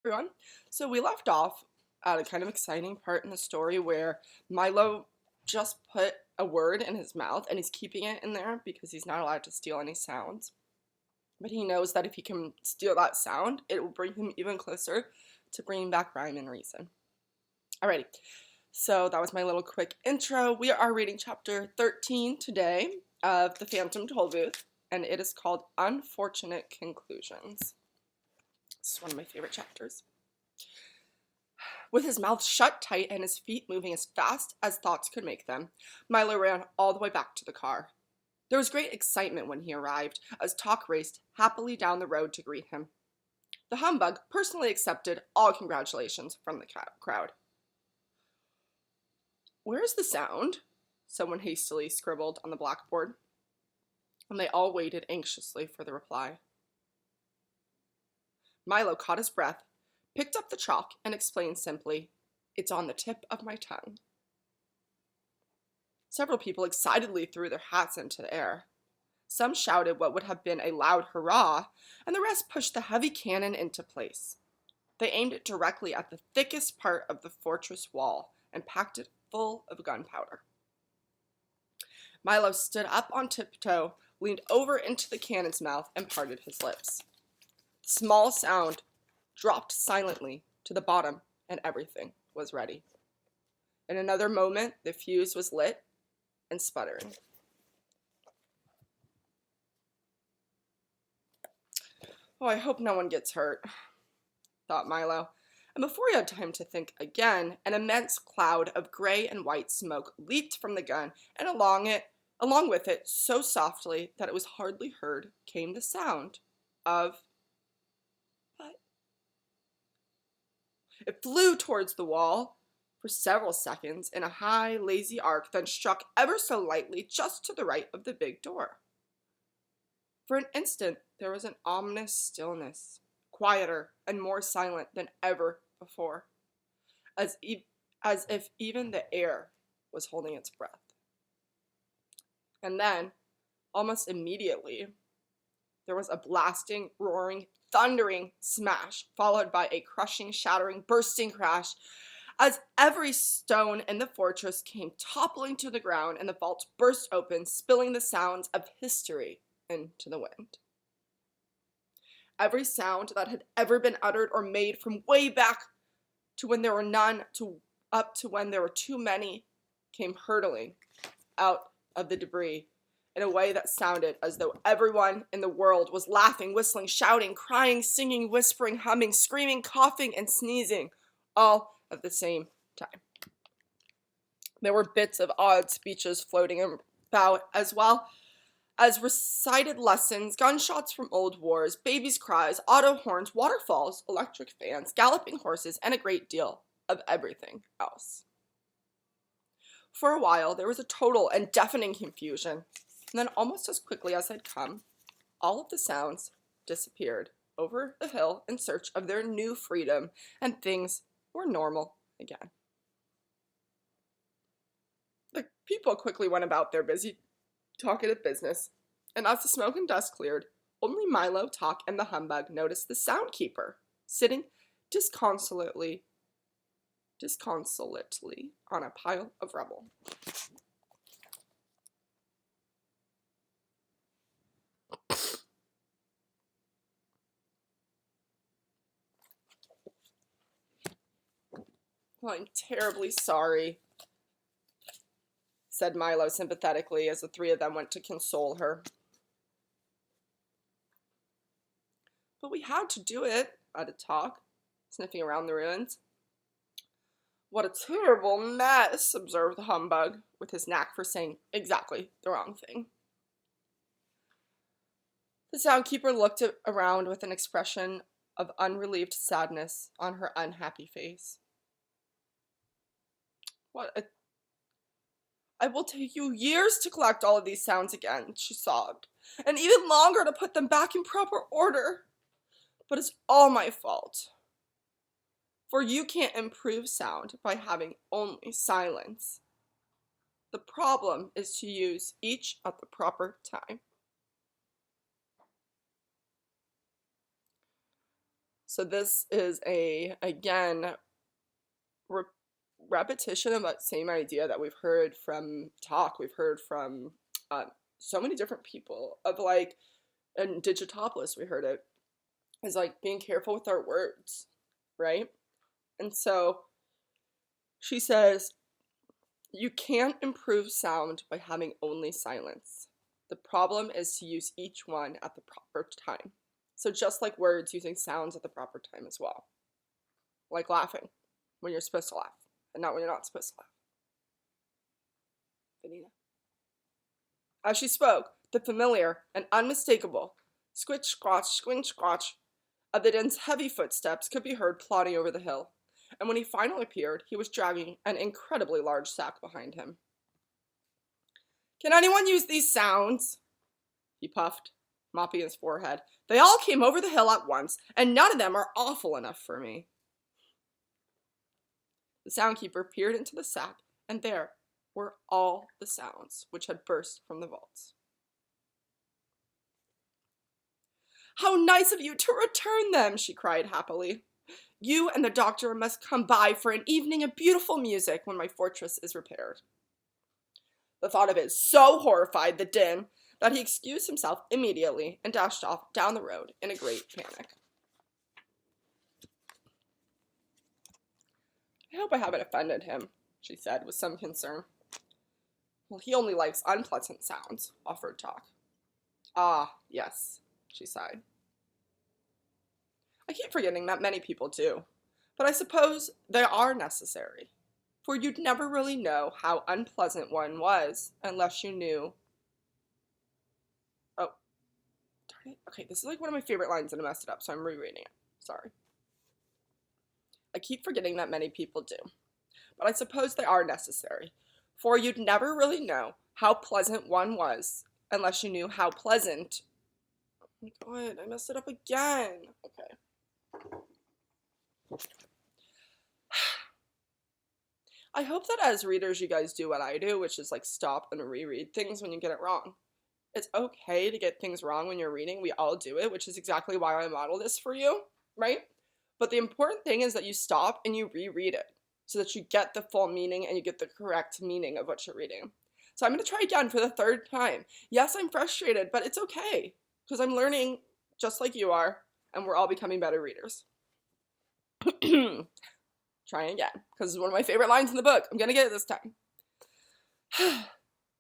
Everyone. So we left off at a kind of exciting part in the story where Milo just put a word in his mouth and he's keeping it in there because he's not allowed to steal any sounds. But he knows that if he can steal that sound, it will bring him even closer to bringing back rhyme and reason. Alrighty, so that was my little quick intro. We are reading chapter 13 today of The Phantom Tollbooth, and it is called Unfortunate Conclusions. This is one of my favorite chapters. With his mouth shut tight and his feet moving as fast as thoughts could make them, Milo ran all the way back to the car. There was great excitement when he arrived, as Talk raced happily down the road to greet him. The humbug personally accepted all congratulations from the crowd. "Where's the sound?" someone hastily scribbled on the blackboard, and they all waited anxiously for the reply. Milo caught his breath, picked up the chalk, and explained simply, "It's on the tip of my tongue." Several people excitedly threw their hats into the air. Some shouted what would have been a loud hurrah, and the rest pushed the heavy cannon into place. They aimed it directly at the thickest part of the fortress wall and packed it full of gunpowder. Milo stood up on tiptoe, leaned over into the cannon's mouth, and parted his lips. The small sound dropped silently to the bottom, and everything was ready. In another moment, the fuse was lit and sputtering. "Oh, I hope no one gets hurt," thought Milo. And before he had time to think again, an immense cloud of gray and white smoke leaped from the gun, and along with it, so softly that it was hardly heard, came the sound of what? It flew towards the wall for several seconds in a high, lazy arc, then struck ever so lightly just to the right of the big door. For an instant, there was an ominous stillness, quieter and more silent than ever before, as if even the air was holding its breath. And then, almost immediately, there was a blasting, roaring, thundering smash, followed by a crushing, shattering, bursting crash, as every stone in the fortress came toppling to the ground and the vault burst open, spilling the sounds of history into the wind. Every sound that had ever been uttered or made, from way back to when there were none to up to when there were too many, came hurtling out of the debris in a way that sounded as though everyone in the world was laughing, whistling, shouting, crying, singing, whispering, humming, screaming, coughing, and sneezing, all at the same time. There were bits of odd speeches floating about, as well as recited lessons, gunshots from old wars, babies' cries, auto horns, waterfalls, electric fans, galloping horses, and a great deal of everything else. For a while, there was a total and deafening confusion, and then almost as quickly as had come, all of the sounds disappeared over the hill in search of their new freedom, and things were normal again. The people quickly went about their busy, talkative business, and as the smoke and dust cleared, only Milo, Talk, and the humbug noticed the soundkeeper sitting disconsolately on a pile of rubble. "Well, I'm terribly sorry," said Milo sympathetically as the three of them went to console her. "But we had to do it," added Talk, sniffing around the ruins. "What a terrible mess," observed the humbug, with his knack for saying exactly the wrong thing. The soundkeeper looked around with an expression of unrelieved sadness on her unhappy face. "It will take you years to collect all of these sounds again," she sobbed, "and even longer to put them back in proper order. But it's all my fault. For you can't improve sound by having only silence. The problem is to use each at the proper time." So this is again, re repetition of that same idea that we've heard from we've heard from uh, so many different people of like, in Digitopolis we heard it, is like being careful with our words, right? And so she says, you can't improve sound by having only silence. The problem is to use each one at the proper time. So just like words, using sounds at the proper time as well. Like laughing when you're supposed to laugh and not when you're not supposed to laugh. Vanina. As she spoke, the familiar and unmistakable squitch, squatch, squinch, squatch of the dense heavy footsteps could be heard plodding over the hill, and when he finally appeared, he was dragging an incredibly large sack behind him. Can anyone use these sounds? He puffed, mopping his forehead. They all came over the hill at once, and none of them are awful enough for me. The soundkeeper peered into the sack, and there were all the sounds which had burst from the vaults. How nice of you to return them, she cried happily. You and the doctor must come by for an evening of beautiful music when my fortress is repaired. The thought of it so horrified the din that he excused himself immediately and dashed off down the road in a great panic. I hope I haven't offended him, she said with some concern. Well, he only likes unpleasant sounds, offered Talk. Ah, yes, she sighed. I keep forgetting that many people do, but I suppose they are necessary, for you'd never really know how unpleasant one was unless you knew. Oh, darn it. Okay, this is like one of my favorite lines and I messed it up, so I'm rereading it. Sorry. I keep forgetting that many people do, but I suppose they are necessary, for you'd never really know how pleasant one was unless you knew how pleasant. Oh my god, I messed it up again. Okay. I hope that as readers you guys do what I do, which is like stop and reread things when you get it wrong. It's okay to get things wrong when you're reading. We all do it, which is exactly why I model this for you, right? But the important thing is that you stop and you reread it so that you get the full meaning and you get the correct meaning of what you're reading. So I'm going to try again for the third time. Yes, I'm frustrated, but it's okay because I'm learning just like you are and we're all becoming better readers. Trying again, because it's one of my favorite lines in the book. I'm gonna get it this time.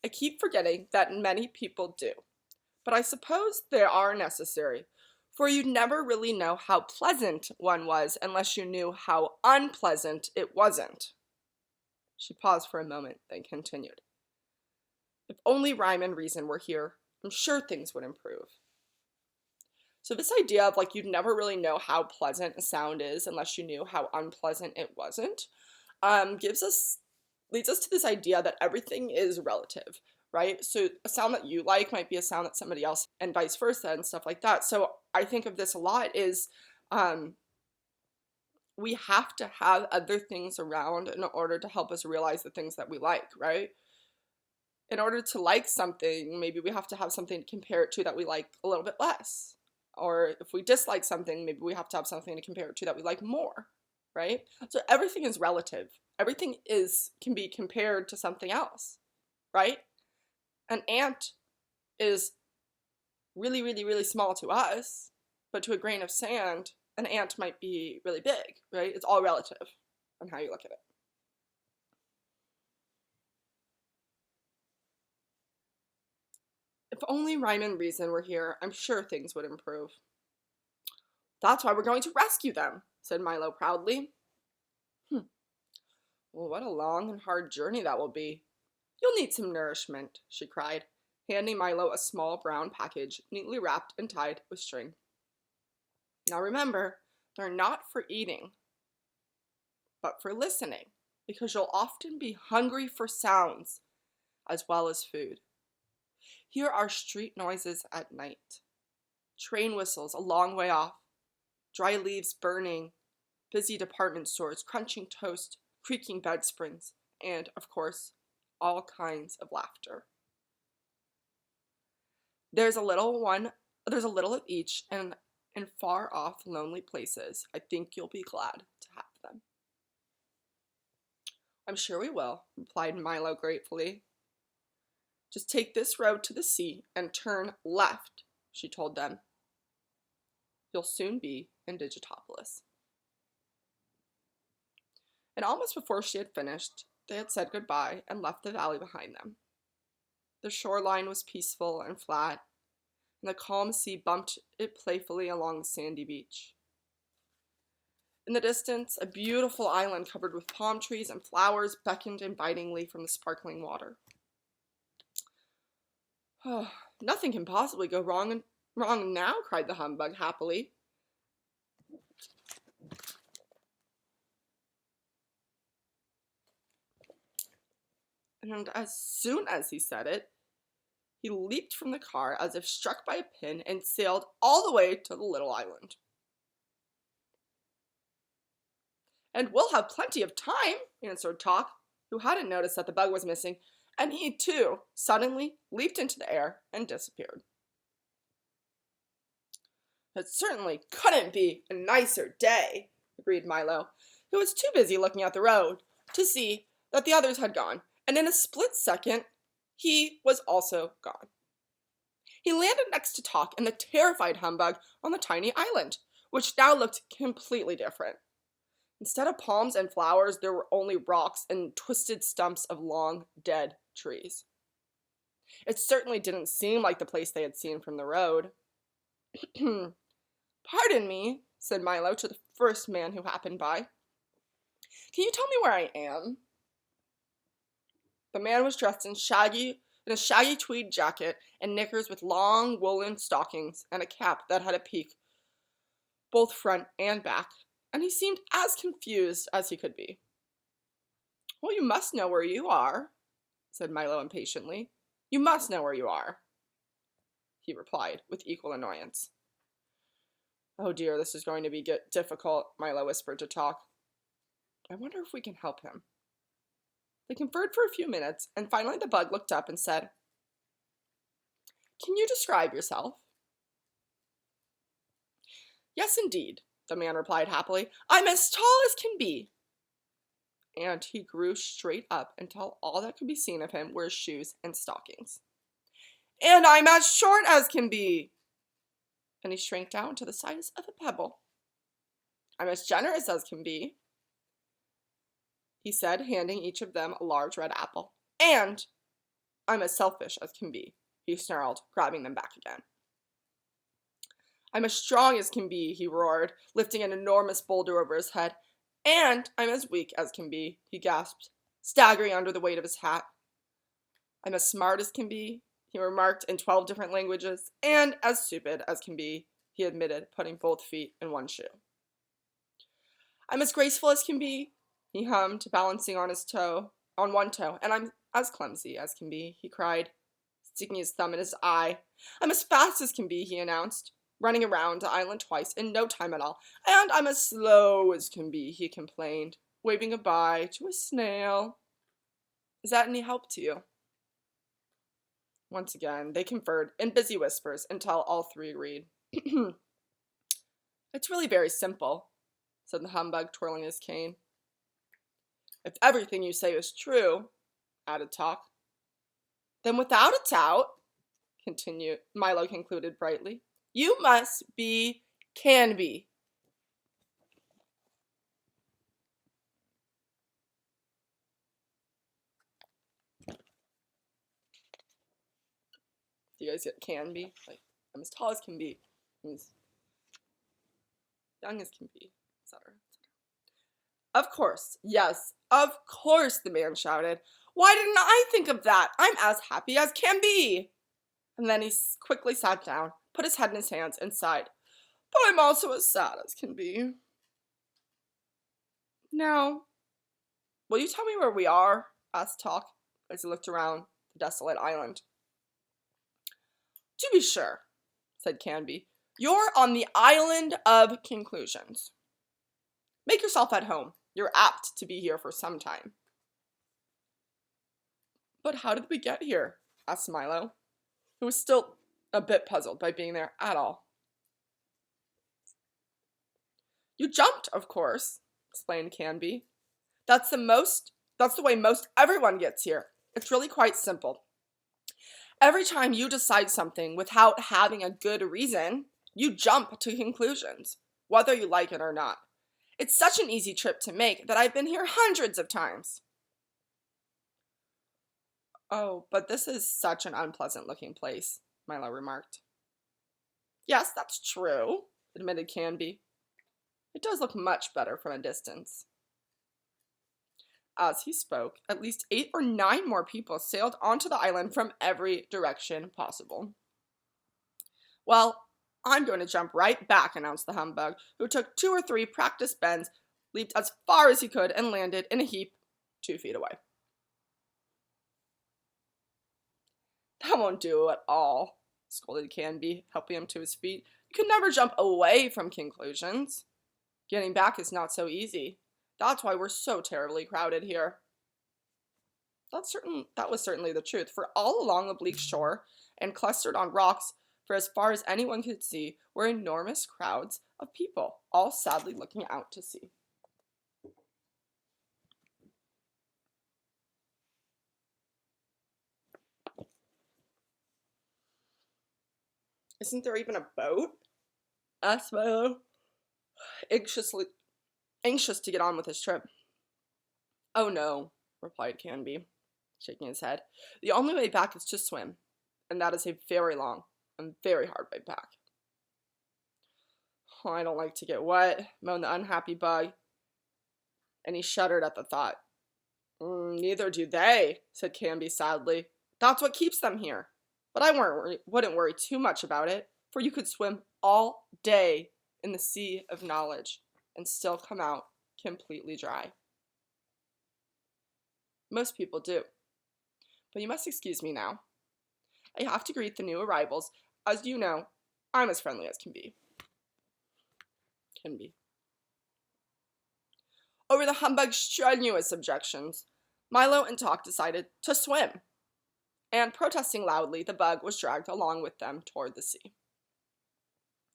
I keep forgetting that many people do, but I suppose they are necessary, for you'd never really know how pleasant one was unless you knew how unpleasant it wasn't. She paused for a moment, then continued. If only rhyme and reason were here, I'm sure things would improve. So this idea of like you'd never really know how pleasant a sound is unless you knew how unpleasant it wasn't, leads us to this idea that everything is relative, right? So a sound that you like might be a sound that somebody else, and vice versa, and stuff like that. So I think of this a lot is we have to have other things around in order to help us realize the things that we like, right? In order to like something, maybe we have to have something to compare it to that we like a little bit less. Or if we dislike something, maybe we have to have something to compare it to that we like more, right? So everything is relative. Everything can be compared to something else, right? An ant is really, really, really small to us, but to a grain of sand, an ant might be really big, right? It's all relative on how you look at it. If only rhyme and reason were here, I'm sure things would improve. That's why we're going to rescue them, said Milo proudly. Well, what a long and hard journey that will be. You'll need some nourishment, she cried, handing Milo a small brown package neatly wrapped and tied with string. Now remember, they're not for eating, but for listening, because you'll often be hungry for sounds as well as food. Here are street noises at night, train whistles a long way off, dry leaves burning, busy department stores crunching toast, creaking bed springs, and, of course, all kinds of laughter. There's a little of each, and in far-off lonely places. I think you'll be glad to have them. I'm sure we will, replied Milo gratefully. Just take this road to the sea and turn left, she told them. You'll soon be in Digitopolis. And almost before she had finished, they had said goodbye and left the valley behind them. The shoreline was peaceful and flat, and the calm sea bumped it playfully along the sandy beach. In the distance, a beautiful island covered with palm trees and flowers beckoned invitingly from the sparkling water. Oh, nothing can possibly go wrong now, cried the humbug happily. And as soon as he said it, he leaped from the car as if struck by a pin and sailed all the way to the little island. And we'll have plenty of time, answered Talk, who hadn't noticed that the bug was missing, and he too suddenly leaped into the air and disappeared. It certainly couldn't be a nicer day, agreed Milo, who was too busy looking at the road to see that the others had gone, and in a split second, he was also gone. He landed next to Talk and the terrified humbug on the tiny island, which now looked completely different. Instead of palms and flowers, there were only rocks and twisted stumps of long, dead trees. It certainly didn't seem like the place they had seen from the road. Pardon me, said Milo to the first man who happened by. Can you tell me where I am? The man was dressed in a shaggy tweed jacket and knickers with long woolen stockings and a cap that had a peak, both front and back, and he seemed as confused as he could be. Well, you must know where you are, said Milo impatiently. You must know where you are, he replied with equal annoyance. Oh dear, this is going to be difficult, Milo whispered to Talk. I wonder if we can help him. They conferred for a few minutes, and finally the bug looked up and said, Can you describe yourself? Yes, indeed, the man replied happily. I'm as tall as can be. And he grew straight up until all that could be seen of him were his shoes and stockings. And I'm as short as can be. And he shrank down to the size of a pebble. I'm as generous as can be, he said, handing each of them a large red apple. And I'm as selfish as can be, he snarled, grabbing them back again. I'm as strong as can be, he roared, lifting an enormous boulder over his head. And I'm as weak as can be, he gasped, staggering under the weight of his hat. I'm as smart as can be, he remarked in 12 different languages, and as stupid as can be, he admitted, putting both feet in one shoe. I'm as graceful as can be, he hummed, balancing on one toe, and I'm as clumsy as can be, he cried, sticking his thumb in his eye. I'm as fast as can be, he announced, running around the island twice in no time at all. And I'm as slow as can be, he complained, waving goodbye to a snail. Is that any help to you? Once again, they conferred in busy whispers until all three agreed. It's really very simple, said the humbug, twirling his cane. If everything you say is true, added Talk, then without a doubt, Milo concluded brightly, you must be Canby. Do you guys get Canby? Like, I'm as tall as can be. I'm as young as can be, etc. Of course, yes, of course, the man shouted. Why didn't I think of that? I'm as happy as can be. And then he quickly sat down, put his head in his hands, and sighed. But I'm also as sad as can be. Now, will you tell me where we are? Asked Talk, as he looked around the desolate island. To be sure, said Canby. You're on the island of conclusions. Make yourself at home. You're apt to be here for some time. But how did we get here? Asked Milo, who was still a bit puzzled by being there at all. You jumped, of course, explained Canby. That's the way most everyone gets here. It's really quite simple. Every time you decide something without having a good reason, you jump to conclusions, whether you like it or not. It's such an easy trip to make that I've been here hundreds of times. Oh, but this is such an unpleasant looking place, Milo remarked. Yes, that's true, admitted Canby. It does look much better from a distance. As he spoke, at least 8 or 9 more people sailed onto the island from every direction possible. Well, I'm going to jump right back, announced the humbug, who took 2 or 3 practice bends, leaped as far as he could, and landed in a heap 2 feet away. That won't do at all, scolded Canby, helping him to his feet. You can never jump away from conclusions. Getting back is not so easy. That's why we're so terribly crowded here. That was certainly the truth, for all along the bleak shore and clustered on rocks for as far as anyone could see were enormous crowds of people, all sadly looking out to sea. Isn't there even a boat? Asked Milo, anxious to get on with his trip. Oh no, replied Canby, shaking his head. The only way back is to swim, and that is a very long and very hard way back. Oh, I don't like to get wet, moaned the unhappy bug, and he shuddered at the thought. Neither do they, said Canby sadly. That's what keeps them here. But I wouldn't worry too much about it, for you could swim all day in the sea of knowledge and still come out completely dry. Most people do. But you must excuse me now. I have to greet the new arrivals. As you know, I'm as friendly as can be. Over the humbug's strenuous objections, Milo and Talk decided to swim. And protesting loudly, the bug was dragged along with them toward the sea.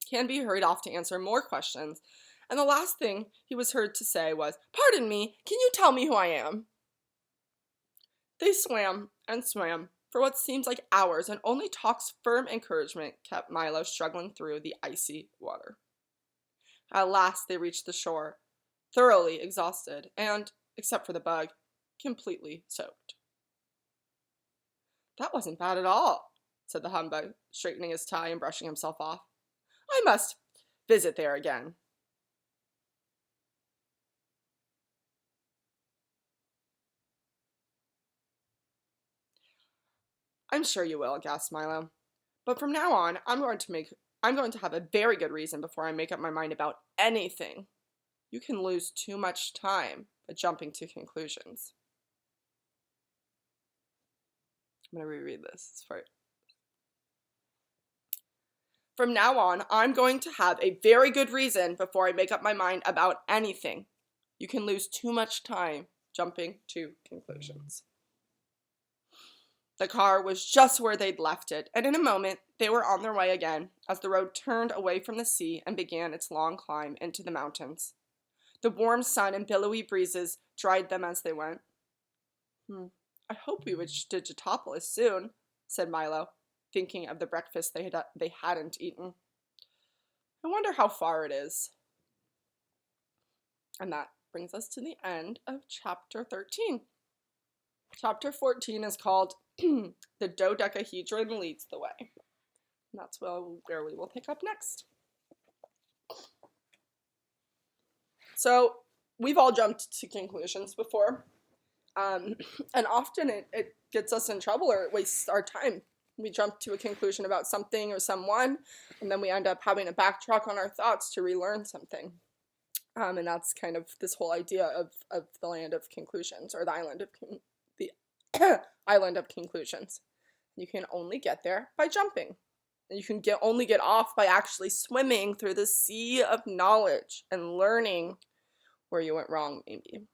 Canby hurried off to answer more questions, and the last thing he was heard to say was, "Pardon me, can you tell me who I am?" They swam and swam for what seemed like hours, and only Talk's firm encouragement kept Milo struggling through the icy water. At last they reached the shore, thoroughly exhausted and, except for the bug, completely soaked. That wasn't bad at all, said the humbug, straightening his tie and brushing himself off. I must visit there again. I'm sure you will, gasped Milo. But from now on, I'm going to have a very good reason before I make up my mind about anything. You can lose too much time by jumping to conclusions. I'm going to reread this. From now on, I'm going to have a very good reason before I make up my mind about anything. You can lose too much time jumping to conclusions. The car was just where they'd left it, and in a moment, they were on their way again as the road turned away from the sea and began its long climb into the mountains. The warm sun and billowy breezes dried them as they went. I hope we reach Digitopolis soon, said Milo, thinking of the breakfast they hadn't eaten. I wonder how far it is. And that brings us to the end of chapter 13. Chapter 14 is called The Dodecahedron Leads the Way. And that's where we will pick up next. So we've all jumped to conclusions before. And often it gets us in trouble or it wastes our time. We jump to a conclusion about something or someone, and then we end up having to backtrack on our thoughts to relearn something. And that's kind of this whole idea of the land of conclusions, or the island of conclusions. You can only get there by jumping. And you can only get off by actually swimming through the sea of knowledge and learning where you went wrong, maybe.